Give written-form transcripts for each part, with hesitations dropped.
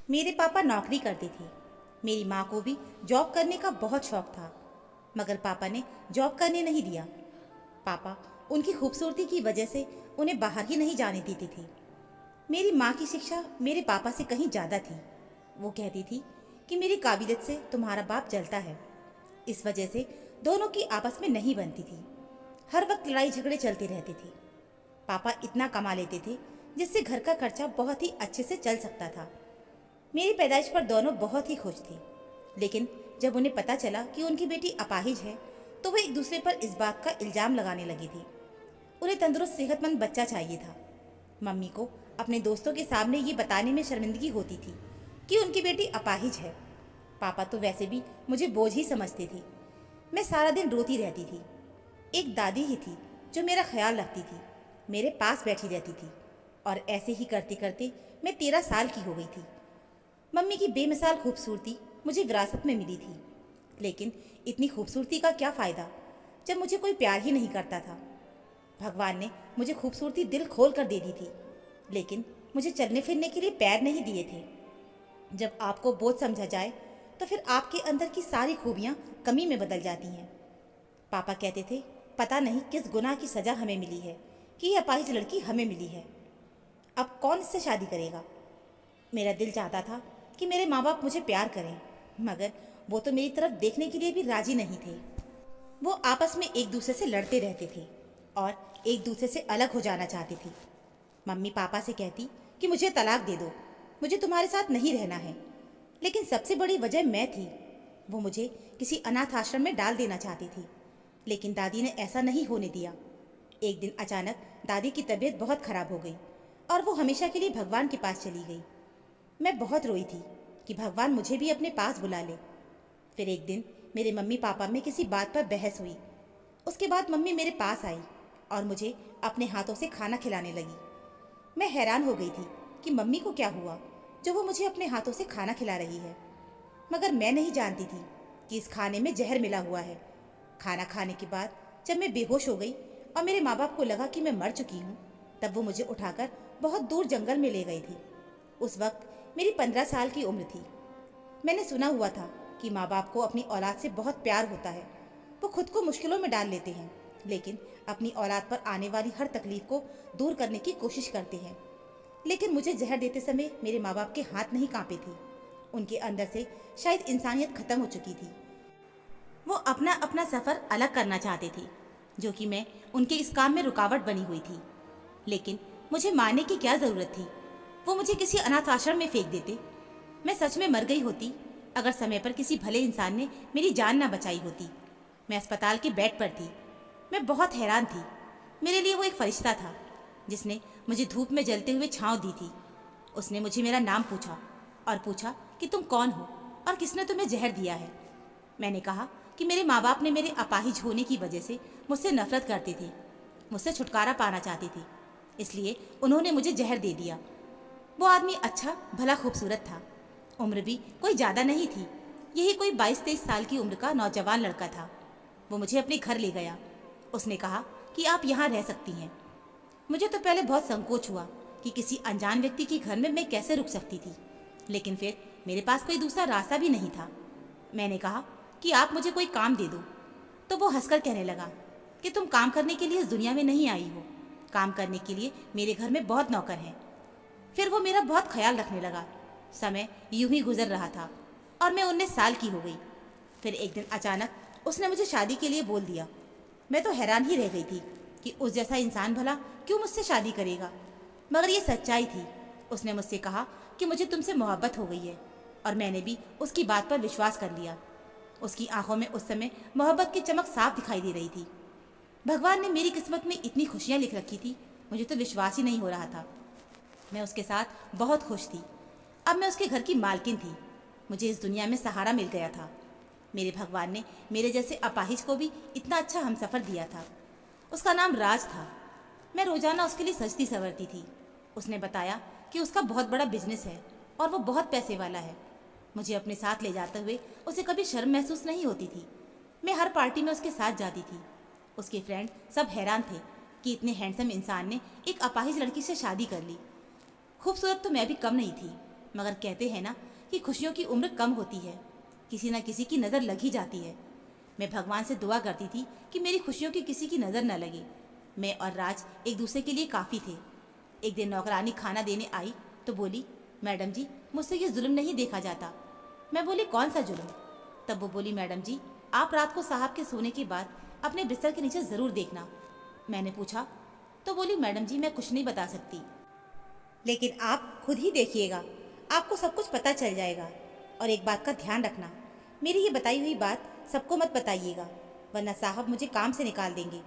मेरे पापा नौकरी करते थे। मेरी माँ को भी जॉब करने का बहुत शौक था, मगर पापा ने जॉब करने नहीं दिया। पापा उनकी खूबसूरती की वजह से उन्हें बाहर ही नहीं जाने देते थे। मेरी माँ की शिक्षा मेरे पापा से कहीं ज़्यादा थी। वो कहती थी कि मेरी काबिलियत से तुम्हारा बाप जलता है। इस वजह से दोनों की आपस में नहीं बनती थी। हर वक्त लड़ाई झगड़े चलते रहते थे। पापा इतना कमा लेते थे जिससे घर का खर्चा बहुत ही अच्छे से चल सकता था। मेरी पैदाइश पर दोनों बहुत ही खुश थे, लेकिन जब उन्हें पता चला कि उनकी बेटी अपाहिज है तो वे एक दूसरे पर इस बात का इल्ज़ाम लगाने लगी थी। उन्हें तंदुरुस्त सेहतमंद बच्चा चाहिए था। मम्मी को अपने दोस्तों के सामने ये बताने में शर्मिंदगी होती थी कि उनकी बेटी अपाहिज है। पापा तो वैसे भी मुझे बोझ ही समझते थे। मैं सारा दिन रोती रहती थी। एक दादी ही थी जो मेरा ख्याल रखती थी, मेरे पास बैठी रहती थी, और ऐसे ही करते करते मैं 13 साल की हो गई थी। मम्मी की बेमिसाल खूबसूरती मुझे विरासत में मिली थी, लेकिन इतनी खूबसूरती का क्या फ़ायदा जब मुझे कोई प्यार ही नहीं करता था। भगवान ने मुझे खूबसूरती दिल खोल कर दे दी थी, लेकिन मुझे चलने फिरने के लिए पैर नहीं दिए थे। जब आपको बोझ समझा जाए तो फिर आपके अंदर की सारी खूबियाँ कमी में बदल जाती हैं। पापा कहते थे, पता नहीं किस गुनाह की सज़ा हमें मिली है कि यह अपाहिज लड़की हमें मिली है। अब कौन इससे शादी करेगा। मेरा दिल चाहता था कि मेरे माँ बाप मुझे प्यार करें, मगर वो तो मेरी तरफ देखने के लिए भी राजी नहीं थे। वो आपस में एक दूसरे से लड़ते रहते थे और एक दूसरे से अलग हो जाना चाहते थे। मम्मी पापा से कहती कि मुझे तलाक दे दो, मुझे तुम्हारे साथ नहीं रहना है। लेकिन सबसे बड़ी वजह मैं थी। वो मुझे किसी अनाथ आश्रम में डाल देना चाहती थी, लेकिन दादी ने ऐसा नहीं होने दिया। एक दिन अचानक दादी की तबीयत बहुत खराब हो गई और वो हमेशा के लिए भगवान के पास चली गई। मैं बहुत रोई थी कि भगवान मुझे भी अपने पास बुला ले। फिर एक दिन मेरे मम्मी पापा में किसी बात पर बहस हुई। उसके बाद मम्मी मेरे पास आई और मुझे अपने हाथों से खाना खिलाने लगी। मैं हैरान हो गई थी कि मम्मी को क्या हुआ जो वो मुझे अपने हाथों से खाना खिला रही है, मगर मैं नहीं जानती थी कि इस खाने में जहर मिला हुआ है। खाना खाने के बाद जब मैं बेहोश हो गई और मेरे माँ बाप को लगा कि मैं मर चुकी हूँ, तब वो मुझे उठाकर बहुत दूर जंगल में ले गए थे। उस वक्त मेरी 15 साल की उम्र थी। मैंने सुना हुआ था कि माँ बाप को अपनी औलाद से बहुत प्यार होता है। वो खुद को मुश्किलों में डाल लेते हैं, लेकिन अपनी औलाद पर आने वाली हर तकलीफ को दूर करने की कोशिश करते हैं। लेकिन मुझे जहर देते समय मेरे माँ बाप के हाथ नहीं कांपे थे। उनके अंदर से शायद इंसानियत खत्म हो चुकी थी। वो अपना अपना सफ़र अलग करना चाहते थे, जो कि मैं उनके इस काम में रुकावट बनी हुई थी। लेकिन मुझे मारने की क्या ज़रूरत थी। वो मुझे किसी अनाथ आश्रम में फेंक देते। मैं सच में मर गई होती अगर समय पर किसी भले इंसान ने मेरी जान ना बचाई होती। मैं अस्पताल के बेड पर थी। मैं बहुत हैरान थी। मेरे लिए वो एक फरिश्ता था जिसने मुझे धूप में जलते हुए छांव दी थी। उसने मुझे मेरा नाम पूछा और पूछा कि तुम कौन हो और किसने तुम्हें जहर दिया है। मैंने कहा कि मेरे माँ बाप ने मेरे अपाहिज होने की वजह से मुझसे नफरत करते थे, मुझसे छुटकारा पाना चाहते थे, इसलिए उन्होंने मुझे जहर दे दिया। वो आदमी अच्छा भला खूबसूरत था। उम्र भी कोई ज़्यादा नहीं थी, यही कोई 22-23 साल की उम्र का नौजवान लड़का था। वो मुझे अपने घर ले गया। उसने कहा कि आप यहाँ रह सकती हैं। मुझे तो पहले बहुत संकोच हुआ कि किसी अनजान व्यक्ति के घर में मैं कैसे रुक सकती थी, लेकिन फिर मेरे पास कोई दूसरा रास्ता भी नहीं था। मैंने कहा कि आप मुझे कोई काम दे दो, तो वो हंसकर कहने लगा कि तुम काम करने के लिए इस दुनिया में नहीं आई हो, काम करने के लिए मेरे घर में बहुत नौकर हैं। फिर वो मेरा बहुत ख्याल रखने लगा। समय यूं ही गुजर रहा था और मैं 19 साल की हो गई। फिर एक दिन अचानक उसने मुझे शादी के लिए बोल दिया। मैं तो हैरान ही रह गई थी कि उस जैसा इंसान भला क्यों मुझसे शादी करेगा, मगर ये सच्चाई थी। उसने मुझसे कहा कि मुझे तुमसे मोहब्बत हो गई है, और मैंने भी उसकी बात पर विश्वास कर लिया। उसकी आंखों में उस समय मोहब्बत की चमक साफ दिखाई दे रही थी। भगवान ने मेरी किस्मत में इतनी खुशियाँ लिख रखी थी, मुझे तो विश्वास ही नहीं हो रहा था। मैं उसके साथ बहुत खुश थी। अब मैं उसके घर की मालकिन थी। मुझे इस दुनिया में सहारा मिल गया था। मेरे भगवान ने मेरे जैसे अपाहिज को भी इतना अच्छा हमसफ़र दिया था। उसका नाम राज था। मैं रोज़ाना उसके लिए सजती संवरती थी। उसने बताया कि उसका बहुत बड़ा बिजनेस है और वो बहुत पैसे वाला है। मुझे अपने साथ ले जाते हुए उसे कभी शर्म महसूस नहीं होती थी। मैं हर पार्टी में उसके साथ जाती थी। उसके फ्रेंड सब हैरान थे कि इतने हैंडसम इंसान ने एक अपाहिज लड़की से शादी कर ली। खूबसूरत तो मैं भी कम नहीं थी, मगर कहते हैं ना कि खुशियों की उम्र कम होती है, किसी न किसी की नज़र लग ही जाती है। मैं भगवान से दुआ करती थी कि मेरी खुशियों की किसी की नज़र न लगे। मैं और राज एक दूसरे के लिए काफ़ी थे। एक दिन नौकरानी खाना देने आई तो बोली, मैडम जी, मुझसे ये जुल्म नहीं देखा जाता। मैं बोली, कौन सा जुल्म? तब वो बोली, मैडम जी, आप रात को साहब के सोने के बाद अपने बिस्तर के नीचे ज़रूर देखना। मैंने पूछा तो बोली, मैडम जी, मैं कुछ नहीं बता सकती, लेकिन आप खुद ही देखिएगा, आपको सब कुछ पता चल जाएगा। और एक बात का ध्यान रखना, मेरी ये बताई हुई बात सबको मत बताइएगा, वरना साहब मुझे काम से निकाल देंगे।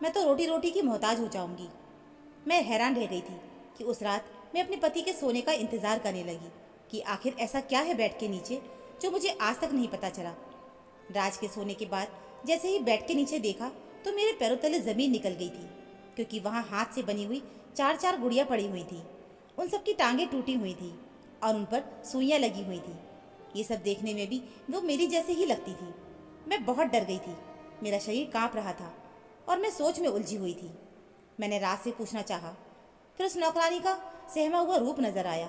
मैं तो रोटी रोटी की मोहताज हो जाऊंगी। मैं हैरान रह गई थी कि उस रात मैं अपने पति के सोने का इंतज़ार करने लगी कि आखिर ऐसा क्या है बेड के नीचे जो मुझे आज तक नहीं पता चला। राज के सोने के बाद जैसे ही बेड के नीचे देखा तो मेरे पैरों तले ज़मीन निकल गई थी, क्योंकि वहाँ हाथ से बनी हुई चार चार गुड़ियाँ पड़ी हुई थी। उन सब की टांगें टूटी हुई थी और उन पर सुइयाँ लगी हुई थी। ये सब देखने में भी वो मेरी जैसे ही लगती थी। मैं बहुत डर गई थी, मेरा शरीर काँप रहा था और मैं सोच में उलझी हुई थी। मैंने राज से पूछना चाहा, फिर उस नौकरानी का सहमा हुआ रूप नजर आया।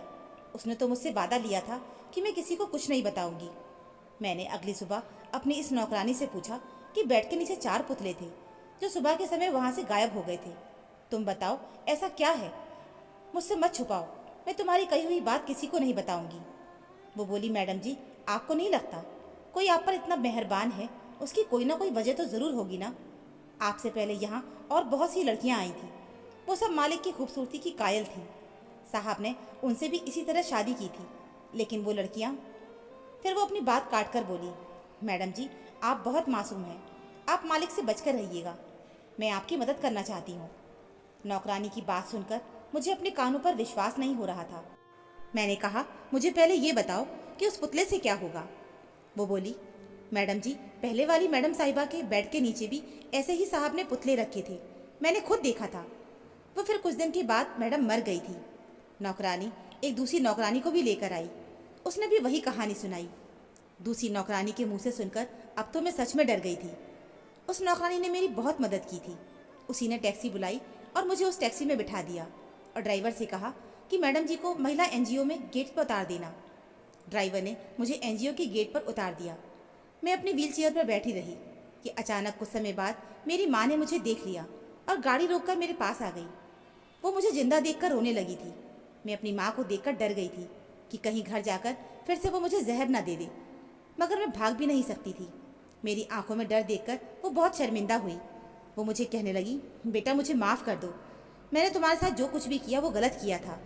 उसने तो मुझसे वादा लिया था कि मैं किसी को कुछ नहीं बताऊंगी। मैंने अगली सुबह अपनी इस नौकरानी से पूछा कि बेड के नीचे 4 पुतले थे जो सुबह के समय वहाँ से गायब हो गए थे। तुम बताओ, ऐसा क्या है? मुझसे मत छुपाओ, मैं तुम्हारी कही हुई बात किसी को नहीं बताऊंगी। वो बोली, मैडम जी, आपको नहीं लगता कोई आप पर इतना मेहरबान है? उसकी कोई ना कोई वजह तो ज़रूर होगी ना। आपसे पहले यहाँ और बहुत सी लड़कियाँ आई थीं, वो सब मालिक की खूबसूरती की कायल थीं। साहब ने उनसे भी इसी तरह शादी की थी, लेकिन वो लड़कियाँ। फिर वो अपनी बात काट कर बोली, मैडम जी, आप बहुत मासूम हैं, आप मालिक से बचकर रहिएगा, मैं आपकी मदद करना चाहती हूँ। नौकरानी की बात सुनकर मुझे अपने कानों पर विश्वास नहीं हो रहा था। मैंने कहा, मुझे पहले ये बताओ कि उस पुतले से क्या होगा। वो बोली, मैडम जी, पहले वाली मैडम साहिबा के बेड के नीचे भी ऐसे ही साहब ने पुतले रखे थे, मैंने खुद देखा था। वो फिर कुछ दिन के बाद मैडम मर गई थी। नौकरानी एक दूसरी नौकरानी को भी लेकर आई, उसने भी वही कहानी सुनाई। दूसरी नौकरानी के मुंह से सुनकर अब तो मैं सच में डर गई थी। उस नौकरानी ने मेरी बहुत मदद की थी। उसी ने टैक्सी बुलाई और मुझे उस टैक्सी में बिठा दिया और ड्राइवर से कहा कि मैडम जी को महिला एनजीओ में गेट पर उतार देना। ड्राइवर ने मुझे एनजीओ के गेट पर उतार दिया। मैं अपनी व्हील चेयर पर बैठी रही कि अचानक कुछ समय बाद मेरी माँ ने मुझे देख लिया और गाड़ी रोककर मेरे पास आ गई। वो मुझे जिंदा देखकर रोने लगी थी। मैं अपनी माँ को देखकर डर गई थी कि कहीं घर जाकर फिर से वो मुझे जहर ना दे दे, मगर मैं भाग भी नहीं सकती थी। मेरी आंखों में डर देखकर वो बहुत शर्मिंदा हुई। वो मुझे कहने लगी, बेटा, मुझे माफ़ कर दो, मैंने तुम्हारे साथ जो कुछ भी किया वो गलत किया था।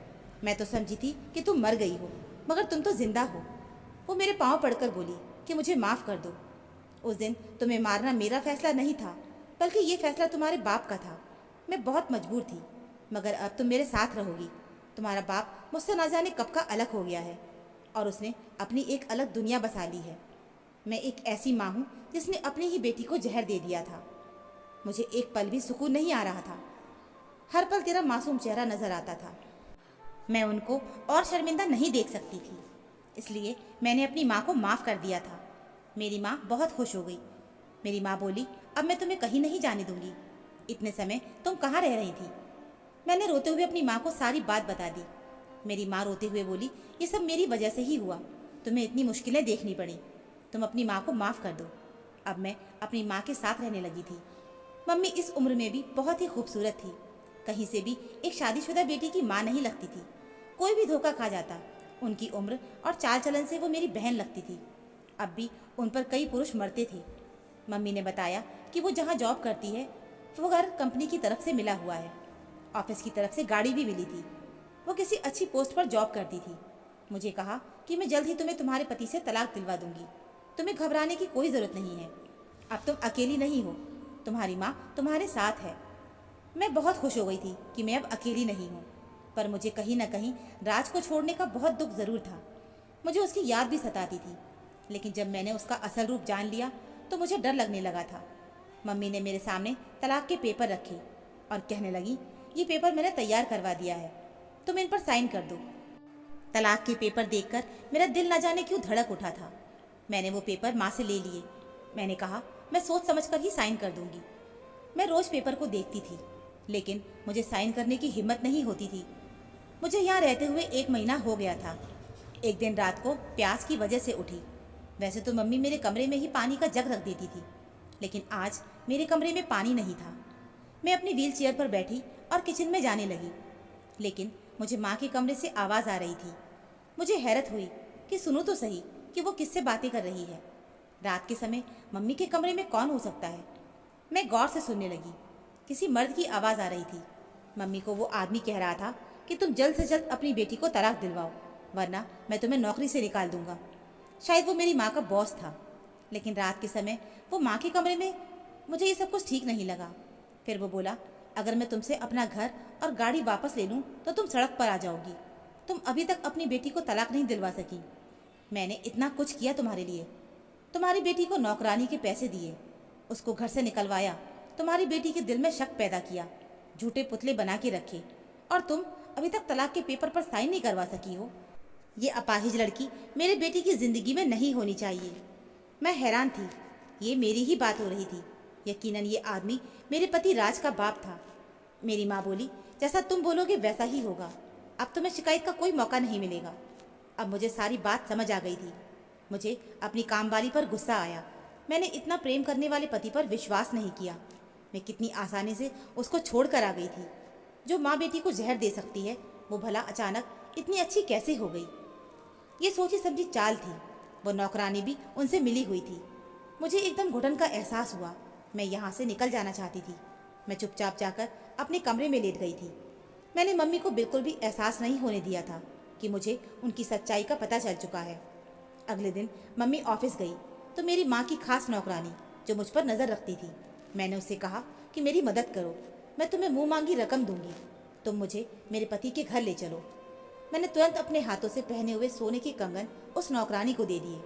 मैं तो समझी थी कि तुम मर गई हो, मगर तुम तो जिंदा हो। वो मेरे पाँव पड़कर बोली कि मुझे माफ़ कर दो। उस दिन तुम्हें मारना मेरा फैसला नहीं था, बल्कि ये फैसला तुम्हारे बाप का था। मैं बहुत मजबूर थी, मगर अब तुम मेरे साथ रहोगी। तुम्हारा बाप मुझसे ना जाने कब का अलग हो गया है और उसने अपनी एक अलग दुनिया बसा ली है। मैं एक ऐसी माँ हूँ जिसने अपनी ही बेटी को जहर दे दिया था। मुझे एक पल भी सुकून नहीं आ रहा था। हर पल तेरा मासूम चेहरा नजर आता था। मैं उनको और शर्मिंदा नहीं देख सकती थी, इसलिए मैंने अपनी माँ को माफ़ कर दिया था। मेरी माँ बहुत खुश हो गई। मेरी माँ बोली, अब मैं तुम्हें कहीं नहीं जाने दूंगी। इतने समय तुम कहाँ रह रही थी? मैंने रोते हुए अपनी माँ को सारी बात बता दी। मेरी माँ रोते हुए बोली, ये सब मेरी वजह से ही हुआ, तुम्हें इतनी मुश्किलें देखनी पड़ी, तुम अपनी माँ को माफ़ कर दो। अब मैं अपनी माँ के साथ रहने लगी थी। मम्मी इस उम्र में भी बहुत ही खूबसूरत थी, कहीं से भी एक शादीशुदा बेटी की माँ नहीं लगती थी। कोई भी धोखा खा जाता। उनकी उम्र और चाल चलन से वो मेरी बहन लगती थी। अब भी उन पर कई पुरुष मरते थे। मम्मी ने बताया कि वो जहाँ जॉब करती है वो घर कंपनी की तरफ से मिला हुआ है। ऑफिस की तरफ से गाड़ी भी मिली थी। वो किसी अच्छी पोस्ट पर जॉब करती थी। मुझे कहा कि मैं जल्द ही तुम्हें तुम्हारे पति से तलाक दिलवा दूंगी, तुम्हें घबराने की कोई ज़रूरत नहीं है, अब तुम अकेली नहीं हो, तुम्हारी माँ तुम्हारे साथ है। मैं बहुत खुश हो गई थी कि मैं अब अकेली नहीं हूँ, पर मुझे कहीं ना कहीं राज को छोड़ने का बहुत दुख ज़रूर था। मुझे उसकी याद भी सताती थी, लेकिन जब मैंने उसका असल रूप जान लिया तो मुझे डर लगने लगा था। मम्मी ने मेरे सामने तलाक के पेपर रखे और कहने लगी, ये पेपर मैंने तैयार करवा दिया है, तुम इन पर साइन कर दो। तलाक के पेपर देखकर मेरा दिल न जाने क्यों धड़क उठा था। मैंने वो पेपर माँ से ले लिए। मैंने कहा, मैं सोच समझ कर ही साइन कर दूंगी। मैं रोज़ पेपर को देखती थी, लेकिन मुझे साइन करने की हिम्मत नहीं होती थी। मुझे यहाँ रहते हुए 1 महीना हो गया था। एक दिन रात को प्यास की वजह से उठी। वैसे तो मम्मी मेरे कमरे में ही पानी का जग रख देती थी, लेकिन आज मेरे कमरे में पानी नहीं था। मैं अपनी व्हील चेयर पर बैठी और किचन में जाने लगी, लेकिन मुझे माँ के कमरे से आवाज़ आ रही थी। मुझे हैरत हुई कि सुनूं तो सही कि वो किससे बातें कर रही है। रात के समय मम्मी के कमरे में कौन हो सकता है? मैं गौर से सुनने लगी। किसी मर्द की आवाज़ आ रही थी। मम्मी को वो आदमी कह रहा था कि तुम जल्द से जल्द अपनी बेटी को तलाक दिलवाओ, वरना मैं तुम्हें नौकरी से निकाल दूंगा। शायद वो मेरी माँ का बॉस था, लेकिन रात के समय वो माँ के कमरे में, मुझे ये सब कुछ ठीक नहीं लगा। फिर वो बोला, अगर मैं तुमसे अपना घर और गाड़ी वापस ले लूँ तो तुम सड़क पर आ जाओगी। तुम अभी तक अपनी बेटी को तलाक नहीं दिलवा सकी। मैंने इतना कुछ किया तुम्हारे लिए। तुम्हारी बेटी को नौकरानी के पैसे दिए, उसको घर से निकलवाया, तुम्हारी बेटी के दिल में शक पैदा किया, झूठे पुतले बना के रखे, और तुम अभी तक तलाक के पेपर पर साइन नहीं करवा सकी हो। ये अपाहिज लड़की मेरे बेटी की ज़िंदगी में नहीं होनी चाहिए। मैं हैरान थी। ये मेरी ही बात हो रही थी। यकीनन ये आदमी मेरे पति राज का बाप था। मेरी माँ बोली, जैसा तुम बोलोगे वैसा ही होगा। अब तुम्हें शिकायत का कोई मौका नहीं मिलेगा। अब मुझे सारी बात समझ आ गई थी। मुझे अपनी कामवाली पर गुस्सा आया। मैंने इतना प्रेम करने वाले पति पर विश्वास नहीं किया। मैं कितनी आसानी से उसको छोड़ कर आ गई थी। जो माँ बेटी को जहर दे सकती है, वो भला अचानक इतनी अच्छी कैसे हो गई? ये सोची समझी चाल थी। वो नौकरानी भी उनसे मिली हुई थी। मुझे एकदम घुटन का एहसास हुआ। मैं यहाँ से निकल जाना चाहती थी। मैं चुपचाप जाकर अपने कमरे में लेट गई थी। मैंने मम्मी को बिल्कुल भी एहसास नहीं होने दिया था कि मुझे उनकी सच्चाई का पता चल चुका है। अगले दिन मम्मी ऑफिस गई तो मेरी माँ की खास नौकरानी, जो मुझ पर नज़र रखती थी, मैंने उससे कहा कि मेरी मदद करो, मैं तुम्हें मुँह मांगी रकम दूंगी, तुम मुझे मेरे पति के घर ले चलो। मैंने तुरंत अपने हाथों से पहने हुए सोने के कंगन उस नौकरानी को दे दिए।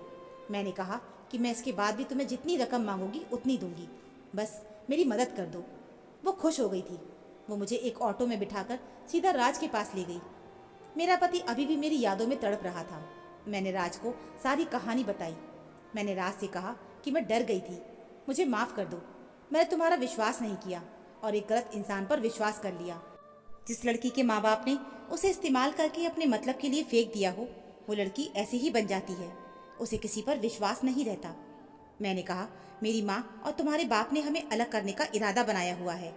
मैंने कहा कि मैं इसके बाद भी तुम्हें जितनी रकम मांगोगी उतनी दूंगी, बस मेरी मदद कर दो। वो खुश हो गई थी। वो मुझे एक ऑटो में बिठाकर सीधा राज के पास ले गई। मेरा पति अभी भी मेरी यादों में तड़प रहा था। मैंने राज को सारी कहानी बताई। मैंने राज से कहा कि मैं डर गई थी, मुझे माफ़ कर दो। मैंने तुम्हारा विश्वास नहीं किया और एक गलत इंसान पर विश्वास कर लिया। जिस लड़की के माँ बाप ने उसे इस्तेमाल करके अपने मतलब के लिए फेंक दिया हो, वो लड़की ऐसे ही बन जाती है। उसे किसी पर विश्वास नहीं रहता। मैंने कहा, मेरी माँ और तुम्हारे बाप ने हमें अलग करने का इरादा बनाया हुआ है।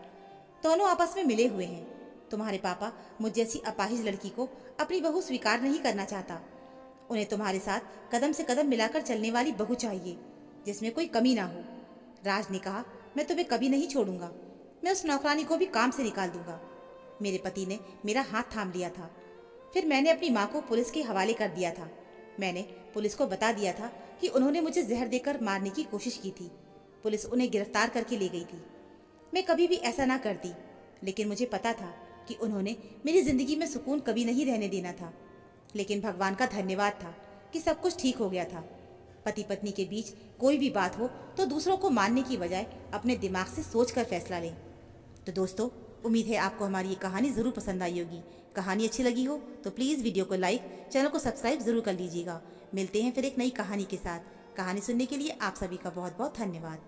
दोनों आपस में मिले हुए हैं। तुम्हारे पापा मुझ जैसी अपाहिज लड़की को अपनी बहू स्वीकार नहीं करना चाहता। उन्हें तुम्हारे साथ कदम से कदम मिलाकर चलने वाली बहू चाहिए, जिसमें कोई कमी ना हो। राज ने कहा, मैं तुम्हें कभी नहीं छोड़ूंगा। मैं उस नौकरानी को भी काम से निकाल दूंगा। मेरे पति ने मेरा हाथ थाम लिया था। फिर मैंने अपनी माँ को पुलिस के हवाले कर दिया था। मैंने पुलिस को बता दिया था कि उन्होंने मुझे जहर देकर मारने की कोशिश की थी। पुलिस उन्हें गिरफ्तार करके ले गई थी। मैं कभी भी ऐसा ना करती, लेकिन मुझे पता था कि उन्होंने मेरी ज़िंदगी में सुकून कभी नहीं रहने देना था। लेकिन भगवान का धन्यवाद था कि सब कुछ ठीक हो गया था। पति पत्नी के बीच कोई भी बात हो तो दूसरों को मानने की बजाय अपने दिमाग से सोचकर फैसला लें। तो दोस्तों, उम्मीद है आपको हमारी ये कहानी ज़रूर पसंद आई होगी। कहानी अच्छी लगी हो तो प्लीज़ वीडियो को लाइक, चैनल को सब्सक्राइब ज़रूर कर लीजिएगा। मिलते हैं फिर एक नई कहानी के साथ। कहानी सुनने के लिए आप सभी का बहुत बहुत धन्यवाद।